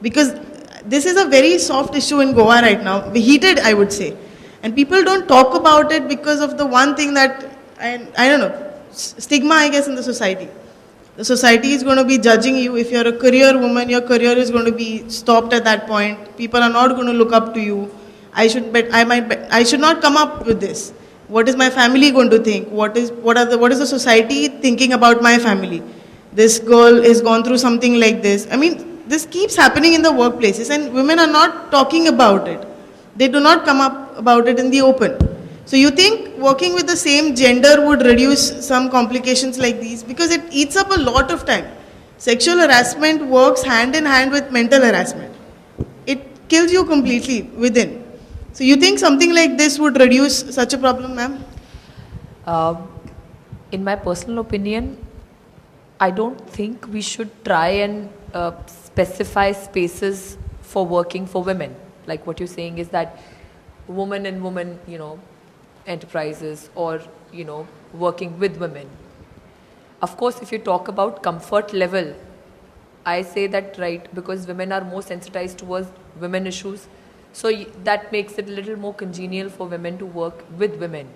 Because this is a very soft issue in Goa right now, heated, I would say. And people don't talk about it because of the one thing that, I don't know, stigma, I guess, in the society. The society is going to be judging you. If you're a career woman, your career is going to be stopped at that point. People are not going to look up to you. I should not come up with this. What is my family going to think? What is the society thinking about my family? This girl has gone through something like this. I mean, this keeps happening in the workplaces, and women are not talking about it. They do not come up about it in the open. So you think working with the same gender would reduce some complications like these? Because it eats up a lot of time. Sexual harassment works hand in hand with mental harassment. It kills you completely within. So you think something like this would reduce such a problem, ma'am? In my personal opinion, I don't think we should try and specify spaces for working for women. Like what you're saying is that woman and woman, enterprises or, working with women. Of course, if you talk about comfort level, I say that right because women are more sensitized towards women issues. So that makes it a little more congenial for women to work with women.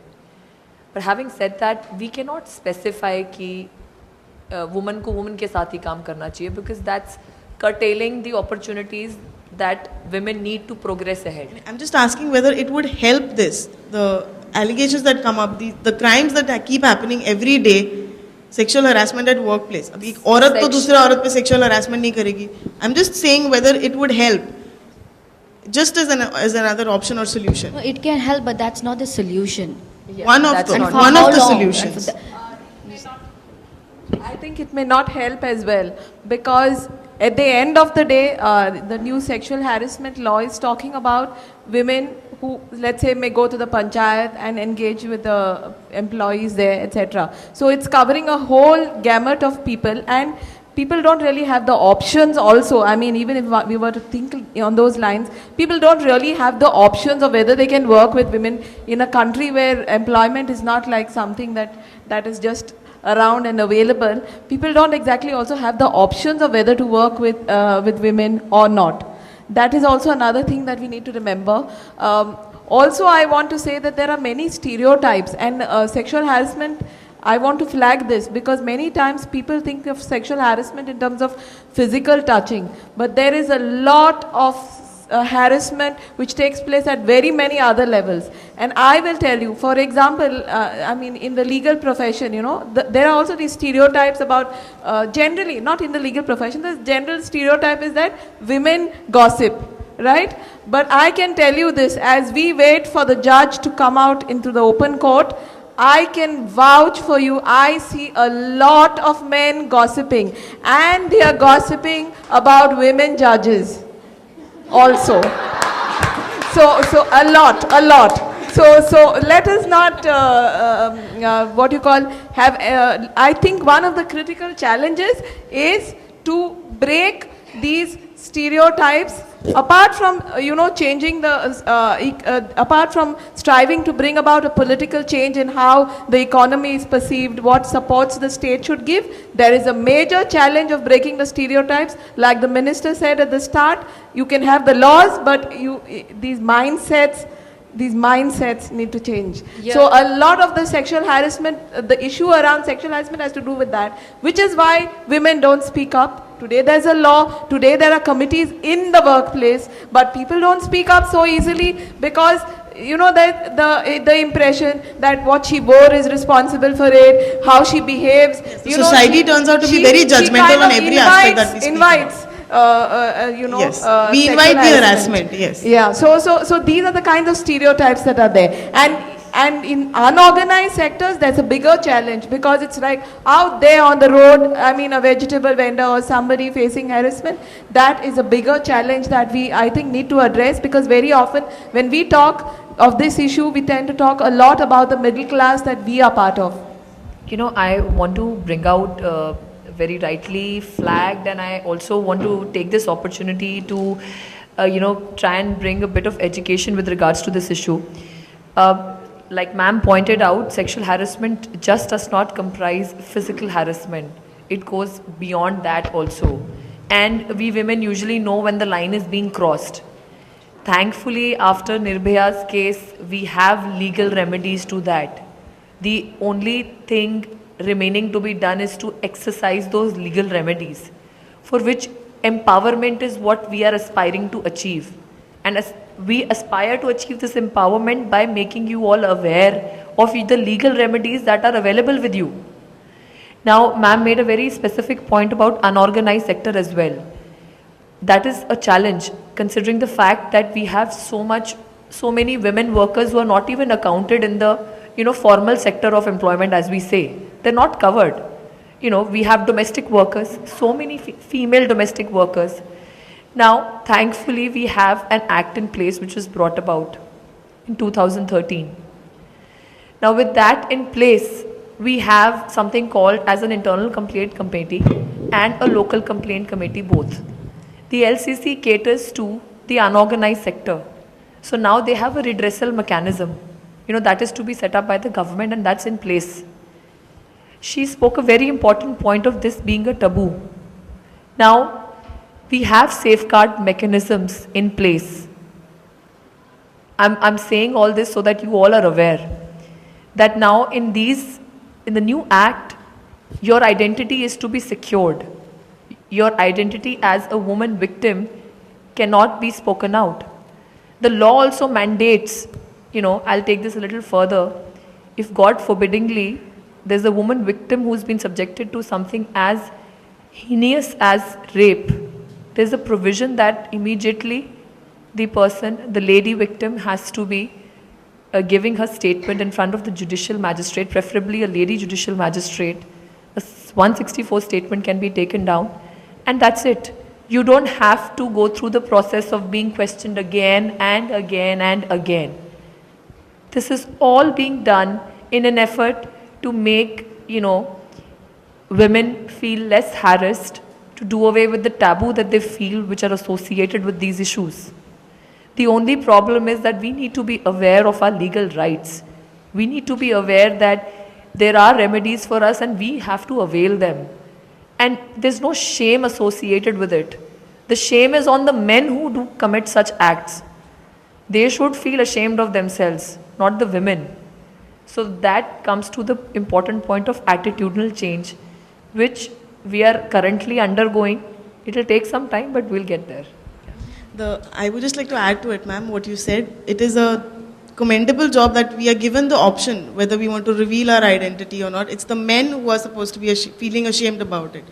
But having said that, we cannot specify कि woman को woman के साथ ही काम करना चाहिए because that's curtailing the opportunities that women need to progress ahead. I'm just asking whether it would help this, the allegations that come up, the crimes that keep happening every day, sexual harassment at workplace. अब एक औरत तो दूसरे औरत पे sexual harassment नहीं करेगी. I'm just saying whether it would help, just as another option or solution. No, it can help, but that's not the solution. Yeah, one of the solutions. I think it may not help as well because at the end of the day, the new sexual harassment law is talking about women who, let's say, may go to the panchayat and engage with the employees there, etc. So it's covering a whole gamut of people, and people don't really have the options also. I mean, even if we were to think on those lines, people don't really have the options of whether they can work with women in a country where employment is not like something that is just around and available. People don't exactly also have the options of whether to work with women or not. That is also another thing that we need to remember. Also, I want to say that there are many stereotypes, and sexual harassment, I want to flag this because many times people think of sexual harassment in terms of physical touching, but there is a lot of harassment which takes place at very many other levels. And I will tell you, for example, I mean, in the legal profession, there are also these stereotypes about, generally, not in the legal profession, the general stereotype is that women gossip, right? But I can tell you this, as we wait for the judge to come out into the open court, I can vouch for you, I see a lot of men gossiping, and they are gossiping about women judges also. So a lot. So let us not, I think one of the critical challenges is to break these stereotypes apart from, changing apart from striving to bring about a political change in how the economy is perceived, what supports the state should give, there is a major challenge of breaking the stereotypes. Like the minister said at the start, you can have the laws, but these mindsets need to change. Yeah. So a lot of the sexual harassment, the issue around sexual harassment has to do with that, which is why women don't speak up. Today there's a law, today there are committees in the workplace, but people don't speak up so easily because the impression that what she wore is responsible for it, how she behaves. Yes, society turns out to be very judgmental on every aspect that we speak invites. Yes. We invite the harassment. Yes. Yeah. So these are the kinds of stereotypes that are there, and in unorganized sectors, there's a bigger challenge because it's like out there on the road, I mean, a vegetable vendor or somebody facing harassment, that is a bigger challenge that we, I think, need to address because very often when we talk of this issue, we tend to talk a lot about the middle class that we are part of. I want to bring out very rightly flagged, and I also want to take this opportunity to, try and bring a bit of education with regards to this issue. Like ma'am pointed out, sexual harassment just does not comprise physical harassment. It goes beyond that also. and we women usually know when the line is being crossed. Thankfully, after Nirbhaya's case, we have legal remedies to that. The only thing remaining to be done is to exercise those legal remedies, for which empowerment is what we are aspiring to achieve. And as we aspire to achieve this empowerment by making you all aware of the legal remedies that are available with you. Now, ma'am made a very specific point about unorganized sector as well. That is a challenge, considering the fact that we have so many women workers who are not even accounted in the formal sector of employment, as we say. They're not covered. We have domestic workers, so many female domestic workers. Now, thankfully, we have an act in place which was brought about in 2013. Now, with that in place, we have something called as an internal complaint committee and a local complaint committee both. The LCC caters to the unorganized sector. So now they have a redressal mechanism, that is to be set up by the government, and that's in place. She spoke a very important point of this being a taboo. Now, we have safeguard mechanisms in place. I'm saying all this so that you all are aware that now in the new act, your identity is to be secured. Your identity as a woman victim cannot be spoken out. The law also mandates, I'll take this a little further. If God forbiddingly, there's a woman victim who's been subjected to something as heinous as rape, there's a provision that immediately the lady victim has to be giving her statement in front of the judicial magistrate, preferably a lady judicial magistrate. A 164 statement can be taken down, and that's it. You don't have to go through the process of being questioned again and again and again. This is all being done in an effort to make, women feel less harassed, to do away with the taboo that they feel which are associated with these issues. The only problem is that we need to be aware of our legal rights. We need to be aware that there are remedies for us and we have to avail them. And there's no shame associated with it. The shame is on the men who do commit such acts. They should feel ashamed of themselves, not the women. So that comes to the important point of attitudinal change, which we are currently undergoing. It will take some time, but we'll get there. I would just like to add to it, ma'am, what you said. It is a commendable job that we are given the option whether we want to reveal our identity or not. It's the men who are supposed to be feeling ashamed about it.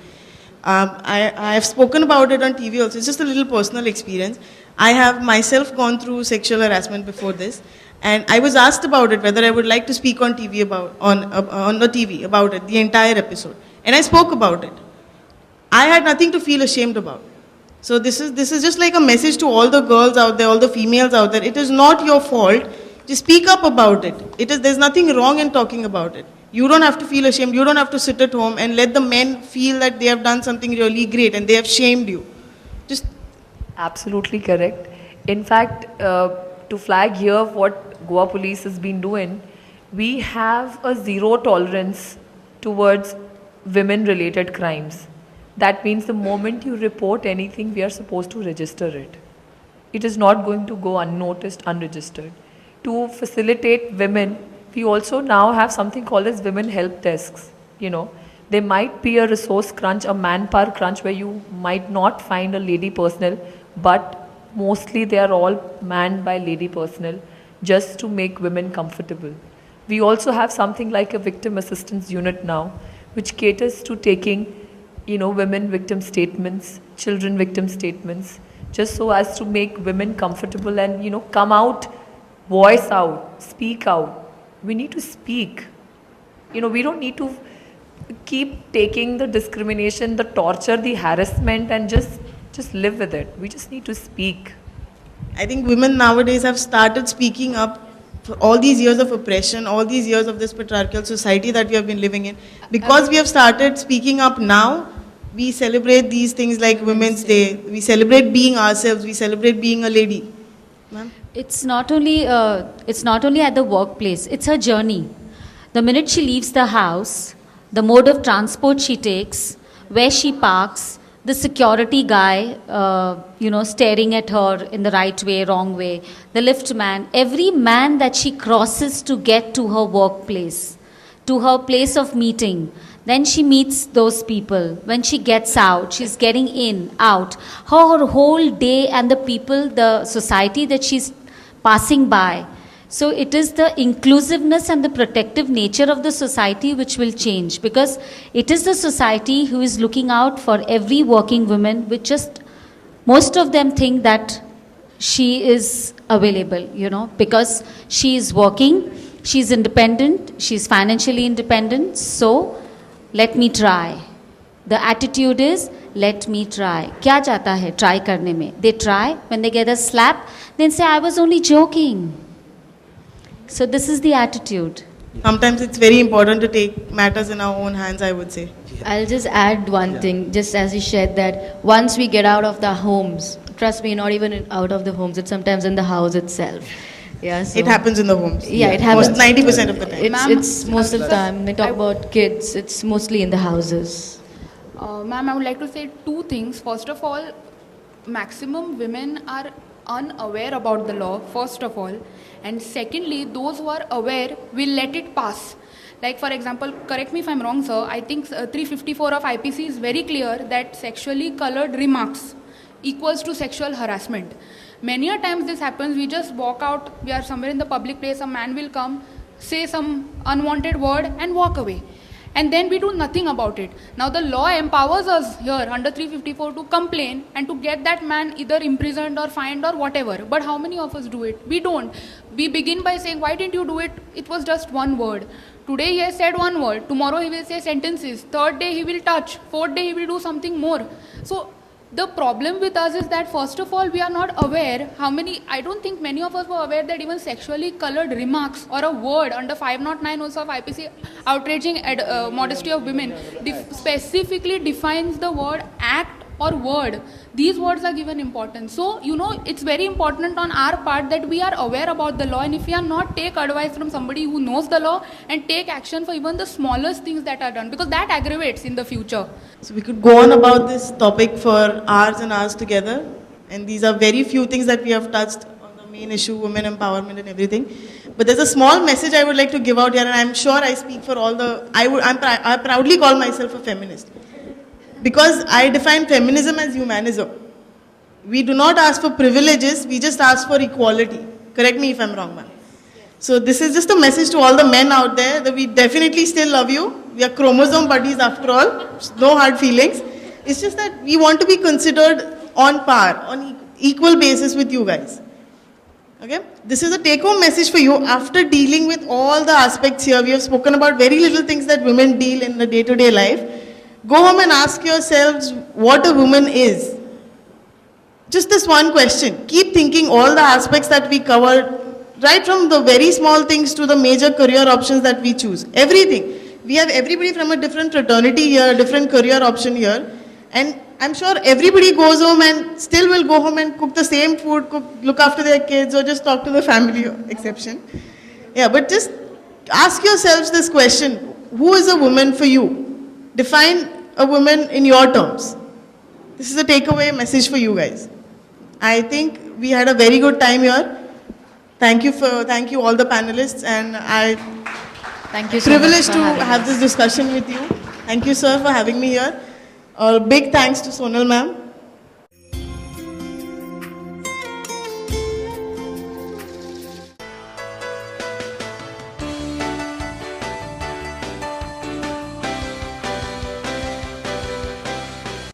I have spoken about it on TV also. It's just a little personal experience. I have myself gone through sexual harassment before this, and I was asked about it, whether I would like to speak on TV on the TV about it, the entire episode, and I spoke about it. I had nothing to feel ashamed about. So this is just like a message to all the girls out there, all the females out there. It is not your fault. Just speak up about it. There's nothing wrong in talking about it. You don't have to feel ashamed. You don't have to sit at home and let the men feel that they have done something really great and they have shamed you. Just absolutely correct. In fact, to flag here what Goa police has been doing, we have a zero tolerance towards women-related crimes. That means the moment you report anything, we are supposed to register it. It is not going to go unnoticed, unregistered. To facilitate women, we also now have something called as women help desks. There might be a resource crunch, a manpower crunch where you might not find a lady personnel, but mostly they are all manned by lady personnel just to make women comfortable. We also have something like a victim assistance unit now, which caters to taking women victim statements, children victim statements, just so as to make women comfortable and, come out, voice out, speak out. We need to speak. We don't need to keep taking the discrimination, the torture, the harassment and just live with it. We just need to speak. I think women nowadays have started speaking up for all these years of oppression, all these years of this patriarchal society that we have been living in. Because we have started speaking up now, we celebrate these things like Women's Day. We celebrate being ourselves. We celebrate being a lady. Ma'am? It's not only at the workplace. It's her journey. The minute she leaves the house, the mode of transport she takes, where she parks, the security guy, staring at her in the right way, wrong way, the lift man, every man that she crosses to get to her workplace, to her place of meeting. Then she meets those people. When she gets out, she's getting in, out. Her whole day and the people, the society that she's passing by. So it is the inclusiveness and the protective nature of the society which will change, because it is the society who is looking out for every working woman, which just most of them think that she is available, because she is working, she's independent, she's financially independent, so let me try. The attitude is, let me try. Kya jata hai try karne mein? They try, when they get a slap, then say, I was only joking. So this is the attitude. Sometimes it's very important to take matters in our own hands, I would say. I'll just add one thing, just as you shared that once we get out of the homes, trust me, not even out of the homes, it's sometimes in the house itself. Yeah, so It happens in the homes. Yeah, it happens. Most 90% of the time. It's most of the time. When we talk about kids, it's mostly in the houses. Ma'am, I would like to say two things. First of all, maximum women are unaware about the law, first of all. And secondly, those who are aware will let it pass. Like, for example, correct me if I'm wrong, sir, I think 354 of IPC is very clear that sexually colored remarks equals to sexual harassment. Many a times this happens, we just walk out, we are somewhere in the public place, a man will come, say some unwanted word and walk away. And then we do nothing about it. Now the law empowers us here under 354 to complain and to get that man either imprisoned or fined or whatever. But how many of us do it? We don't. We begin by saying, why didn't you do it? It was just one word. Today he has said one word. Tomorrow he will say sentences. Third day he will touch. Fourth day he will do something more. So the problem with us is that first of all we are not aware I don't think many of us were aware that even sexually colored remarks or a word under 509 also of IPC outraging modesty of women specifically defines the word act or word. These words are given importance. So, it's very important on our part that we are aware about the law, and if we are not, take advice from somebody who knows the law and take action for even the smallest things that are done, because that aggravates in the future. So we could go on about this topic for hours and hours together. And these are very few things that we have touched on the main issue, women empowerment and everything. But there's a small message I would like to give out here, and I'm sure I speak for all I proudly call myself a feminist. Because I define feminism as humanism. We do not ask for privileges, we just ask for equality. Correct me if I'm wrong, ma'am. So this is just a message to all the men out there that we definitely still love you. We are chromosome buddies after all, no hard feelings. It's just that we want to be considered on par, on equal basis with you guys. Okay? This is a take-home message for you after dealing with all the aspects here. We have spoken about very little things that women deal in the day-to-day life. Go home and ask yourselves what a woman is. Just this one question. Keep thinking all the aspects that we covered, right from the very small things to the major career options that we choose. Everything. We have everybody from a different fraternity here, different career option here. And I'm sure everybody goes home and still will go home and cook the same food, look after their kids or just talk to the family, exception. Yeah, but just ask yourselves this question. Who is a woman for you? Define a woman in your terms. This is a takeaway message for you guys. I think we had a very good time here. Thank you all the panelists, and I Thank you so privileged much to for having have us. this discussion with you. Thank you, sir, for having me here. A big thanks to Sonal ma'am.